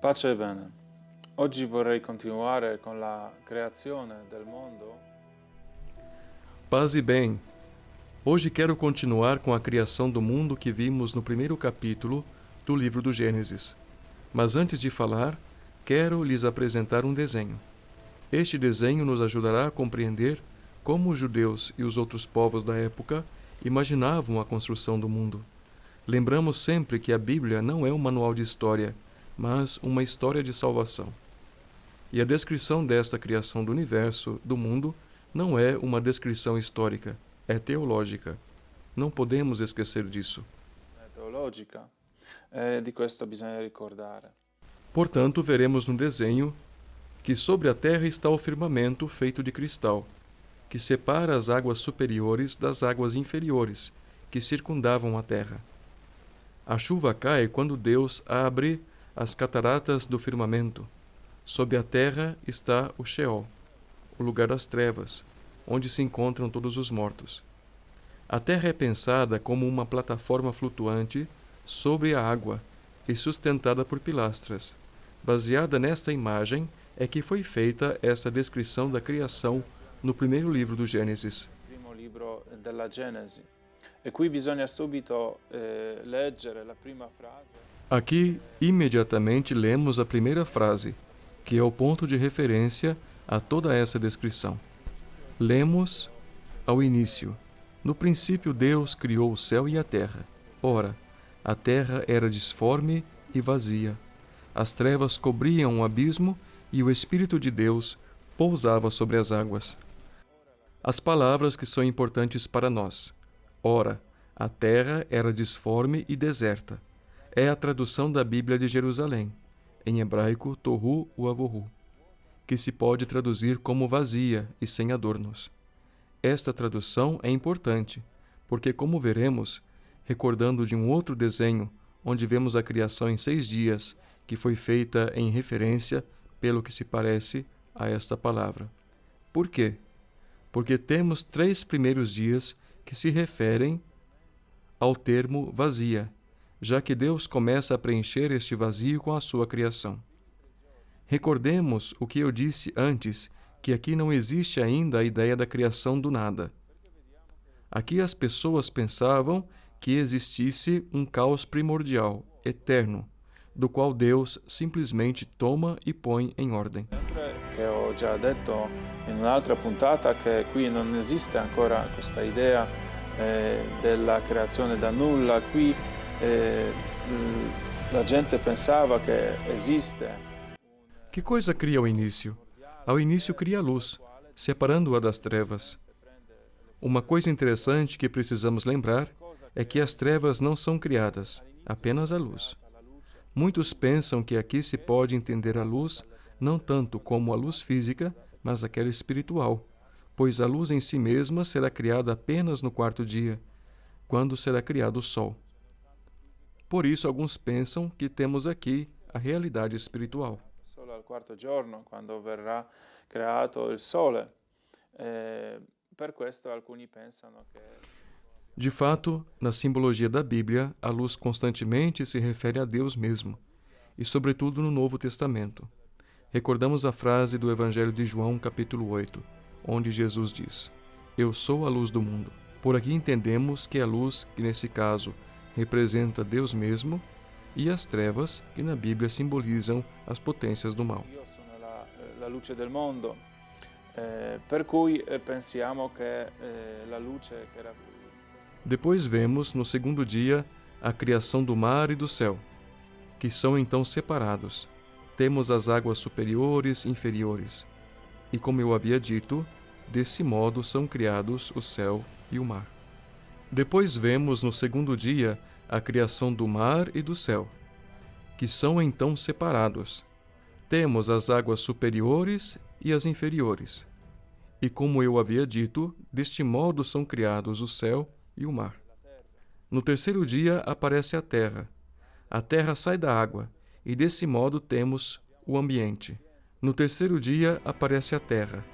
Pace e bene. Oggi vorrei continuare con la creazione del mondo. Paz e bem. Hoje quero continuar com a criação do mundo que vimos no primeiro capítulo do livro do Gênesis. Mas antes de falar, quero lhes apresentar um desenho. Este desenho nos ajudará a compreender como os judeus e os outros povos da época imaginavam a construção do mundo. Lembramos sempre que a Bíblia não é um manual de história, mas uma história de salvação. E a descrição desta criação do universo, do mundo, não é uma descrição histórica, é teológica. Não podemos esquecer disso. Teologica, e di questo bisogna ricordare. Portanto, veremos no desenho que sobre a terra está o firmamento feito de cristal, que separa as águas superiores das águas inferiores, que circundavam a terra. A chuva cai quando Deus abre as cataratas do firmamento. Sob a terra está o Sheol, o lugar das trevas, onde se encontram todos os mortos. A terra é pensada como uma plataforma flutuante sobre a água e sustentada por pilastras. Baseada nesta imagem é que foi feita esta descrição da criação no primeiro livro do Gênesis. Primo libro della Genesi. E qui bisogna subito leggere la prima frase. Aqui, imediatamente lemos a primeira frase, que é o ponto de referência a toda essa descrição. Lemos ao início: no princípio Deus criou o céu e a terra. Ora, a terra era disforme e vazia. As trevas cobriam o abismo e o Espírito de Deus pousava sobre as águas. As palavras que são importantes para nós. Ora, a terra era disforme e deserta. É a tradução da Bíblia de Jerusalém, em hebraico Tohu Uavohu, que se pode traduzir como vazia e sem adornos. Esta tradução é importante, porque, como veremos, recordando de um outro desenho, onde vemos a criação em 6 dias, que foi feita em referência, pelo que se parece, a esta palavra. Por quê? Porque temos 3 primeiros dias que se referem ao termo vazia, já que Deus começa a preencher este vazio com a sua criação. Recordemos o que eu disse antes, que aqui não existe ainda a ideia da criação do nada. Aqui as pessoas pensavam que existisse um caos primordial, eterno, do qual Deus simplesmente toma e põe em ordem. Che ho già detto in un'altra puntata che qui non esiste ancora questa idea della creazione da nulla. Qui la gente pensava che esiste. Que coisa cria o início? Ao início cria a luz, separando-a das trevas. Uma coisa interessante que precisamos lembrar é que as trevas não são criadas, apenas a luz. Muitos pensam que aqui se pode entender a luz não tanto como a luz física, mas aquela espiritual, pois a luz em si mesma será criada apenas no 4º dia, quando será criado o sol. Por isso, alguns pensam que temos aqui a realidade espiritual. Solo al 4º giorno, quando verrà creato il sole. Per questo alcuni pensano che... De fato, na simbologia da Bíblia, a luz constantemente se refere a Deus mesmo, e sobretudo no Novo Testamento. Recordamos a frase do Evangelho de João, capítulo 8, onde Jesus diz: Eu sou a luz do mundo. Por aqui entendemos que a luz, que nesse caso representa Deus mesmo, e as trevas, que na Bíblia simbolizam as potências do mal. Io sono la luce del mondo, per cui pensiamo che la luce che era... Depois vemos, no 2º dia, a criação do mar e do céu, que são então separados. Temos as águas superiores e inferiores. E como eu havia dito, desse modo são criados o céu e o mar. Depois vemos, no 2º dia, a criação do mar e do céu, que são então separados. Temos as águas superiores e as inferiores. E como eu havia dito, deste modo são criados o céu e o mar. No 3º dia aparece a terra. A terra sai da água, e desse modo temos o ambiente. No 3º dia aparece a terra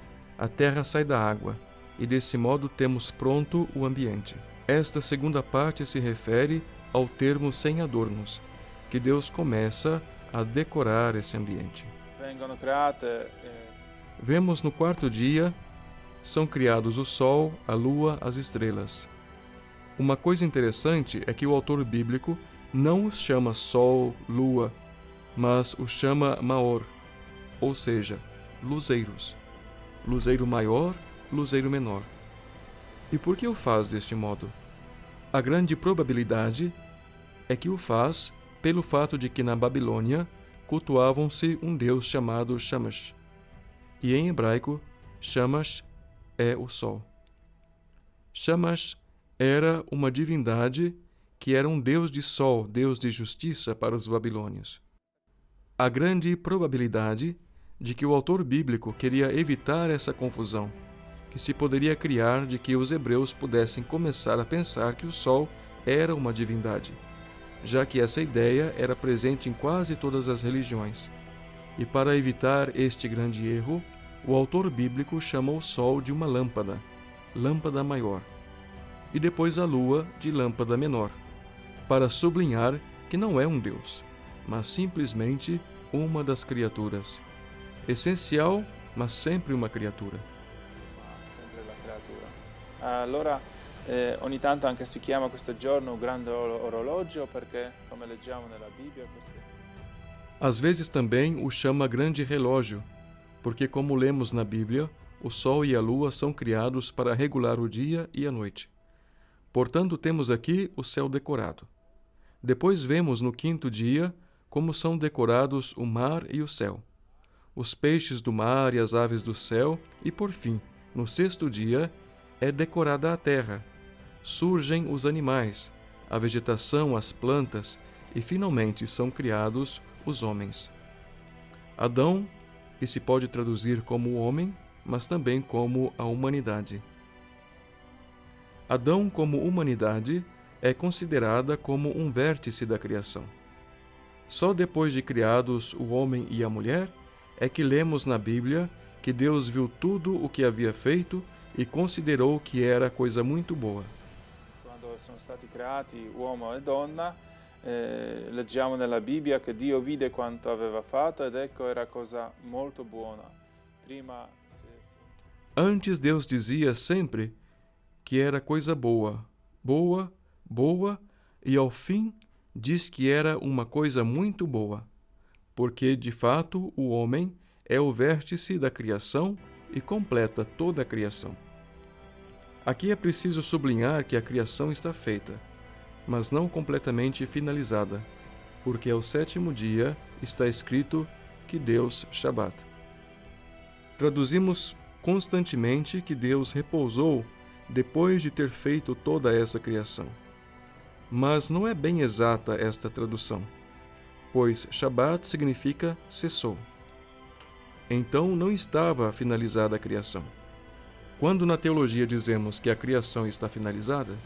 sai da água, e desse modo temos pronto o ambiente. Esta segunda parte se refere ao termo sem adornos, que Deus começa a decorar esse ambiente. Vengono create Vemos no quarto dia, são criados o sol, a lua, as estrelas. Uma coisa interessante é que o autor bíblico não os chama sol, lua, mas os chama Maor, ou seja, luzeiros. Luzeiro maior, luzeiro menor. E por que o faz deste modo? A grande probabilidade é que o faz pelo fato de que na Babilônia cultuavam-se um deus chamado Shamash. E em hebraico, Shamash é o sol. Shamash era uma divindade que era um deus de sol, deus de justiça para os babilônios. Há grande probabilidade de que o autor bíblico queria evitar essa confusão que se poderia criar de que os hebreus pudessem começar a pensar que o sol era uma divindade, já que essa ideia era presente em quase todas as religiões. E para evitar este grande erro, o autor bíblico chama o sol de uma lâmpada, lâmpada maior, e depois a lua de lâmpada menor, para sublinhar que não é um deus, mas simplesmente uma das criaturas. Essencial, mas sempre uma criatura. sempre la creatura. Allora, ogni tanto anche si chiama questo giorno grande orologio perché, come leggiamo nella Bibbia, Às vezes também o chama grande relógio, porque como lemos na Bíblia, o sol e a lua são criados para regular o dia e a noite. Portanto, temos aqui o céu decorado. Depois vemos no quinto dia como são decorados o mar e o céu, os peixes do mar e as aves do céu, e por fim, no sexto dia, é decorada a terra. Surgem os animais, a vegetação, as plantas, e finalmente são criados os homens. Adão, que se pode traduzir como o homem, mas também como a humanidade. Adão, como humanidade, é considerada como um vértice da criação. Só depois de criados o homem e a mulher, é que lemos na Bíblia que Deus viu tudo o que havia feito e considerou que era coisa muito boa. quando sono stati creati uomo e donna, leggiamo nella Bibbia che Dio vide quanto aveva fatto ed ecco era cosa molto buona. Prima Antes Deus dizia sempre que era coisa boa, boa, boa, e ao fim diz que era uma coisa muito boa, porque de fato o homem é o vértice da criação e completa toda a criação. Aqui é preciso sublinhar que a criação está feita, mas não completamente finalizada, porque ao sétimo dia está escrito que Deus Shabat. Traduzimos constantemente que Deus repousou depois de ter feito toda essa criação. Mas não é bem exata esta tradução, pois Shabat significa cessou. Então não estava finalizada a criação. Quando na teologia dizemos que a criação está finalizada,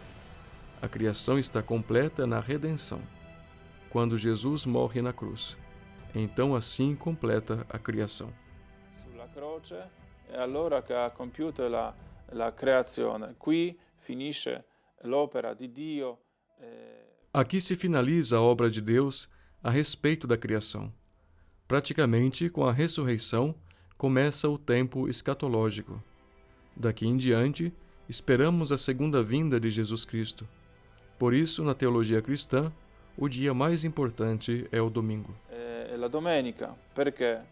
a criação está completa na redenção, quando Jesus morre na cruz. Então assim completa a criação. sulla croce e allora che ha compiuto la creazione. Qui finisce l'opera di Dio. Aqui se finaliza a obra de Deus a respeito da criação. Praticamente, com a ressurreição, começa o tempo escatológico. Daqui em diante, esperamos a segunda vinda de Jesus Cristo. Por isso, na teologia cristã, o dia mais importante é o domingo. E la domenica, perché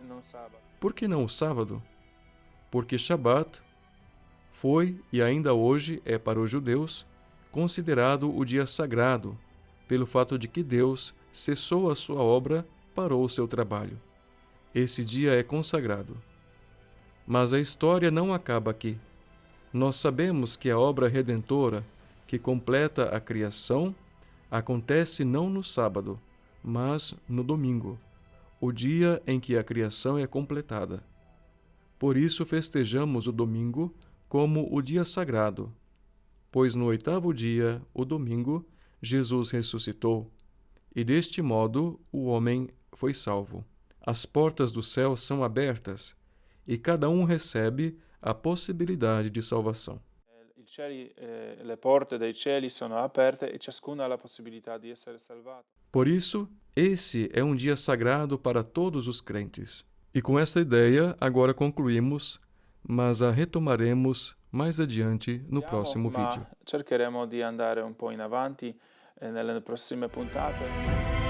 non sabato? Por que não o sábado? Porque Shabat foi e ainda hoje é para os judeus considerado o dia sagrado, pelo fato de que Deus cessou a sua obra, parou o seu trabalho. Esse dia é consagrado. Mas a história não acaba aqui. Nós sabemos que a obra redentora, que completa a criação, acontece não no sábado, mas no domingo, o dia em que a criação é completada. Por isso festejamos o domingo como o dia sagrado, pois no oitavo dia, o domingo, Jesus ressuscitou, e deste modo o homem foi salvo. As portas do céu são abertas, e cada um recebe a possibilidade de salvação. Il le porte dei cieli sono aperte e ciascuno ha la possibilità di essere salvato. Por isso, esse é um dia sagrado para todos os crentes. E com essa ideia, agora concluímos, mas a retomaremos mais adiante no próximo vídeo. Cercheremo di andare un po' in avanti nelle prossime puntate.